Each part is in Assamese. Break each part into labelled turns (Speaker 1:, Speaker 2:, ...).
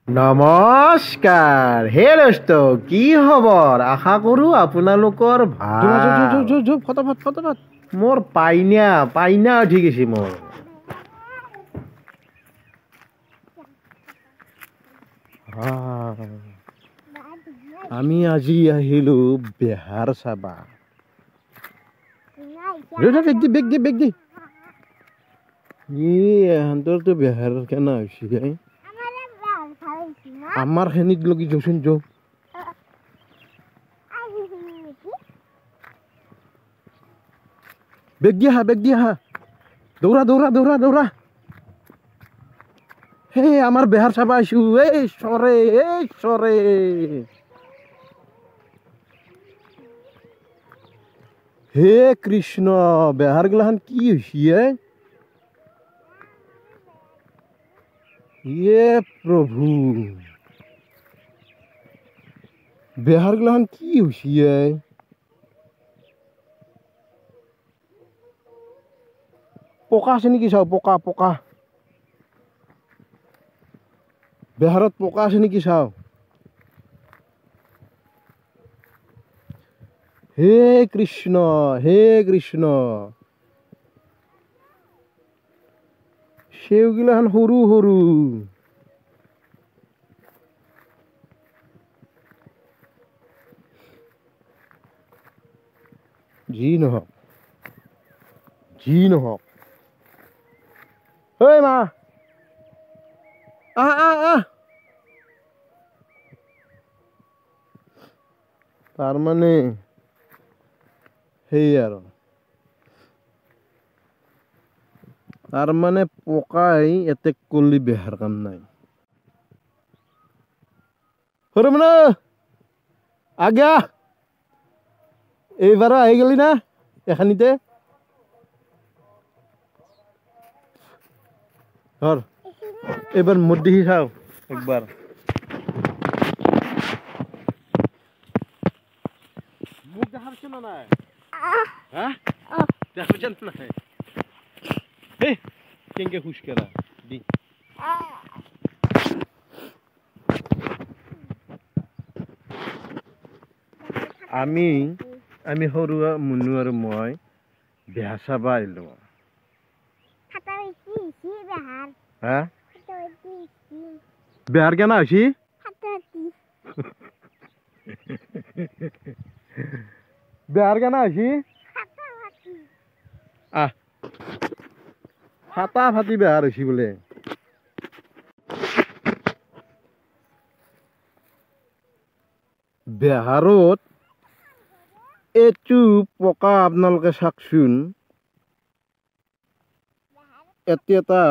Speaker 1: নমস্কাৰ হে দোস্ত কি খবৰ আশা কৰোঁ আপোনালোকৰ ভাল ফটাফট মোৰ পাইনা উঠি গৈছে মোৰ আমি আজি আহিলো বেহাৰ চাবা বেগ দি এহঁতৰতো বেহাৰ কেনা হৈছে আমাৰ খিনিত লগি যোচোন যো বেগ দি আহা দৌৰা হে আমাৰ বেহাৰ চাবা আইছো এই চৰে হে কৃষ্ণ বেহাৰ গিলাখান কি হৈছে ইয়ে প্ৰভু বেহাৰ গিলাখান কি হৈছে পোকা আছে নেকি চাও পোকা বেহাৰত পোকা আছে নেকি চাও হে কৃষ্ণ সেউগিলাখান সৰু যি নহওক ঐ মা আহ তাৰমানে সেই আৰু তাৰমানে পকাই এটেক কৰিলে বেহাৰ কাম নাই সৰু মানে আজ্ঞা এইবাৰো আহি গলি না এখানিতে ধর এবার মুখ দেখি খাও একবার মুখ দেখার শোনা নাই হ্যাঁ দেখার না এই কেঙ্গে খুশ করা দি আমি সৰু মুনু আৰু মই বেহাৰ চাবা আহিলো হ্যাঁ বেহাৰ কেনা হৈছি বেহাৰ কেনা হৈছি ফাটা ফাটি বেহাৰ হৈছি বোলে বেহাৰত এইটো পকা আপোনালোকে চাওকচোন এটা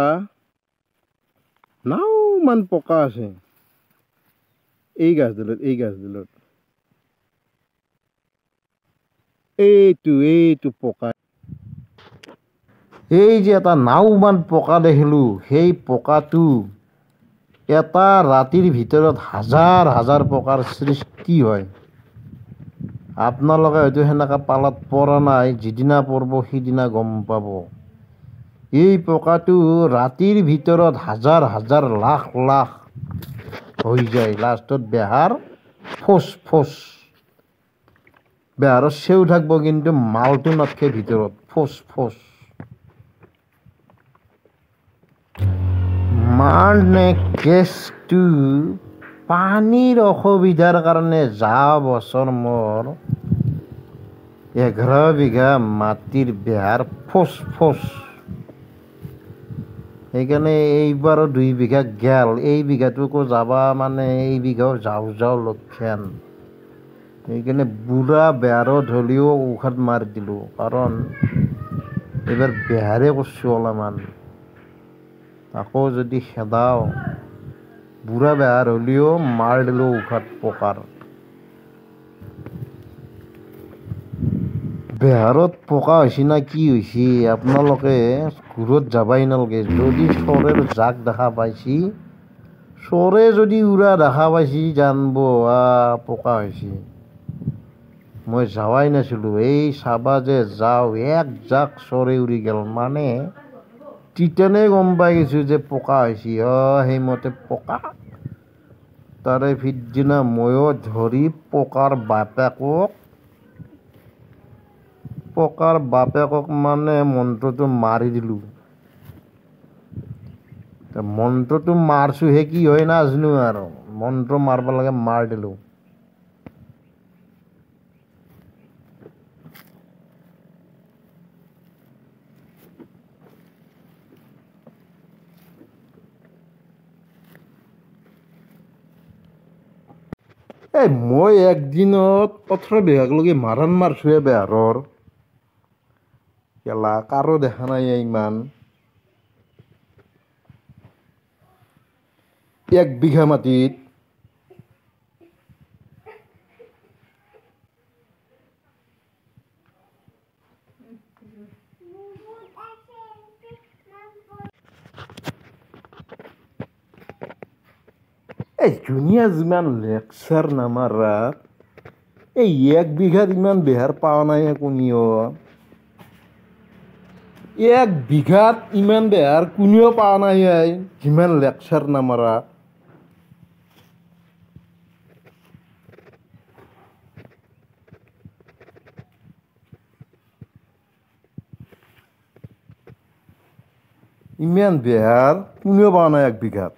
Speaker 1: নাওমান পকা আছে এই গাছডালত এইটো পকা এই যে এটা নাওমান পকা দেখিলো সেই পকাটো এটা ৰাতিৰ ভিতৰত হাজাৰ পকাৰ সৃষ্টি হয় আপোনালোকে হয়তো সেনেকা পালাত পৰা নাই যিদিনা পৰব সিদিনা গম পাব এই পকাটো ৰাতিৰ ভিতৰত হাজাৰ লাখ হৈ যায় লাষ্টত বেহাৰ ফোচ বেহাৰৰ চেউ থাকিব কিন্তু মালটো নাথাকে ভিতৰত ফোচ মানে কেছটো পানীৰ অসুবিধাৰ কাৰণে যোৱা বছৰ মোৰ 11 বিঘা মাটিৰ বেহাৰ ফোচ সেইকাৰণে এইবাৰো 2 বিঘা গেল এই বিঘাটোকো যাবা মানে এই বিঘাও যাও লক্ষণ সেইকাৰণে বুঢ়া বেহাৰত হ'লেও ঔষধ মাৰি দিলোঁ কাৰণ এইবাৰ বেহাৰে কৰিছোঁ অলপমান আকৌ যদি খেদাও বুঢ়া বেহাৰ হ'লেও মাৰ দিলোঁ ঔষধ পকাৰ বেহাৰত পকা হৈছে না কি হৈছে আপোনালোকে ঘূৰত যাবাই নালাগে যদি চৰেৰ জাক দেখা পাইছি চৰে যদি উৰা দেখা পাইছি জানব পকা হৈছে মই যাৱাই নাছিলোঁ এই চাবা যে যাওঁ এক জাক চৰে উৰি গেল মানে তিতানে গম পাই গৈছোঁ যে পকা হৈছে সেইমতে পকা তাৰে পিছদিনা ময়ো ধৰি পকাৰ বাপেকক মানে মন্ত্ৰটো মাৰি দিলোঁ। মন্ত্ৰটো মাৰছোহে কি হয় নাজানো আৰু মন্ত্ৰ মাৰিব লাগে মাৰ দিলোঁ। মই একদিনত 18 বিঘালৈকে মাৰণ মাৰছোহে বেহাৰৰ কেলা কাৰো দেখা নাই ইমান। 1 বিঘা মাটিত ধুনীয়া যিমান লেকচাৰ নামাৰা 1 বিঘাত ইমান বেহাৰ পোৱা নাই কোনেও। 1 বিঘাত ইমান বেহাৰ কোনেও পোৱা নাই যিমান লেকচাৰ নামাৰা। ইমান বেহাৰ কোনেও পোৱা নাই 1 বিঘাত।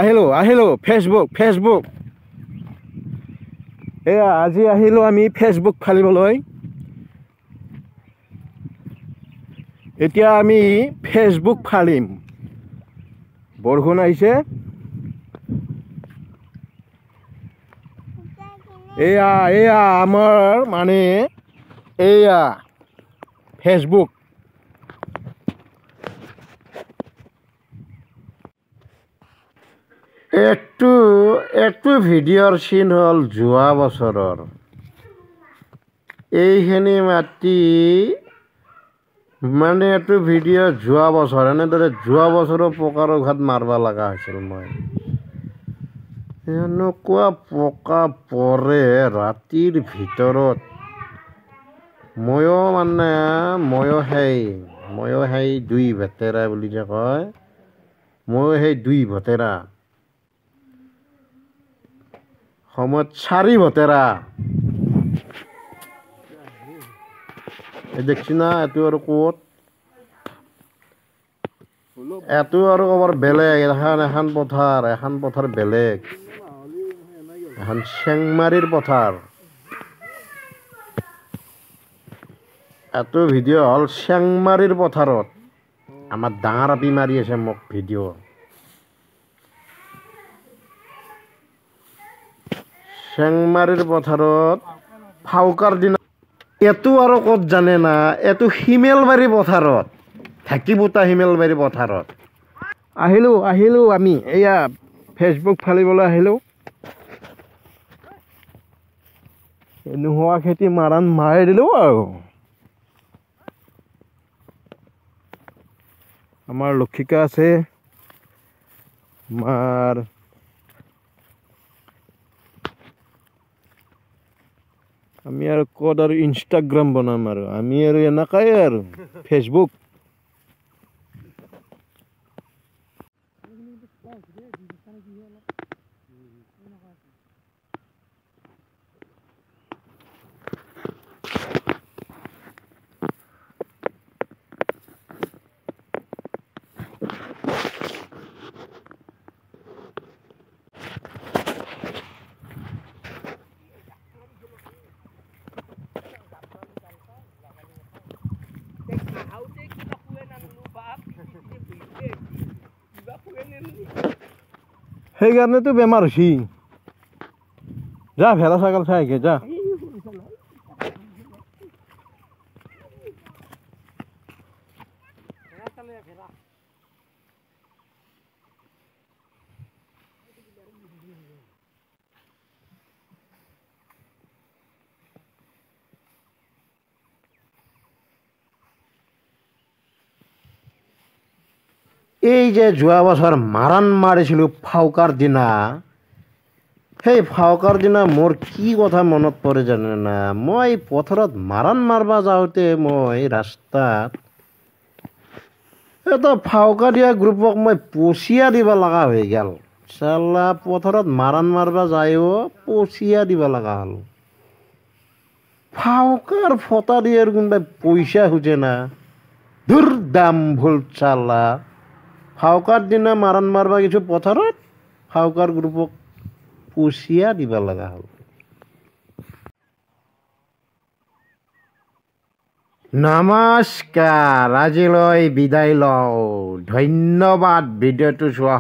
Speaker 1: আহিলোঁ ফেচবুক আজি আহিলোঁ আমি ফেচবুক ফালিবলৈ। এতিয়া আমি ফেচবুক ফালিম। বৰষুণ আহিছে। এয়া আমাৰ মানে এয়া ফেচবুক। এইটো ভিডিঅ'ৰ চিন হ'ল যোৱা বছৰৰ। এইখিনি মাটি মানে এইটো ভিডিঅ' যোৱা বছৰ এনেদৰে যোৱা বছৰৰ পকাৰ ঘাট মাৰিব লগা হৈছিল মই। এনেকুৱা পকা পৰে ৰাতিৰ ভিতৰত। ময়ো সেই 2 ভেটেৰা বুলি যে কয়, ময়ো সেই 2 ভেটেৰা সময়ত 4 ভেটেৰা। দেখছি না এইটো আৰু ক'ত এইটো আৰু ক'বাৰ বেলেগ এখন পথাৰ বেলেগ এখন চেংমাৰীৰ পথাৰ। এইটো ভিডিঅ' হ'ল চেংমাৰীৰ পথাৰত আমাৰ ডাঙৰ আপি মাৰি আছে মোক ভিডিঅ'। চেংমাৰীৰ পথাৰত ফাউকাৰ দিনা এইটো আৰু ক'ত জানে না, এইটো শিমেলবাৰী পথাৰত ঢাকিপুতা শিমেলবাৰী পথাৰত। আহিলোঁ আমি এয়া ফেচবুক ফালিবলৈ আহিলোঁ। নোহোৱা খেতি মাৰণ মাৰি দিলোঁ আৰু। আমাৰ লক্ষিকা আছে, আমাৰ আমি আৰু ক'ত আৰু ইনষ্টাগ্ৰাম বনাম আৰু আমি আৰু এনেকাই আৰু ফেচবুক। সেইকাৰণেতো বেমাৰ হৈছি। যা ভেড়া ছাগল চাই আহগে যা। এই যে যোৱা বছৰ মাৰণ মাৰিছিলোঁ ফাউকাৰ দিনা, সেই ফাউকাৰ দিনা মোৰ কি কথা মনত পৰে জানে না, মই পথাৰত মাৰাণ মাৰবা যাওঁতে মই ৰাস্তাত এটা ফাউকা দিয়া গ্ৰুপক মই পচিয়া দিব লগা হৈ গ'ল। চালা পথাৰত মাৰাণ মাৰবা যায়ো পচিয়া দিব লগা হ'ল। ফাউকাৰ ফটা দিয়াৰ কোনোবাই পইচা খোজে না, ধুৰ দাম ভুল চালা। ফাউকাৰ দিনা মাৰাণ মাৰবা কিছু পথাৰত, ফাউকাৰ গ্ৰুপক পচিয়া দিব লগা হ'ল। নমস্কাৰ, আজিলৈ বিদায় লওঁ। ধন্যবাদ ভিডিঅ'টো চোৱা।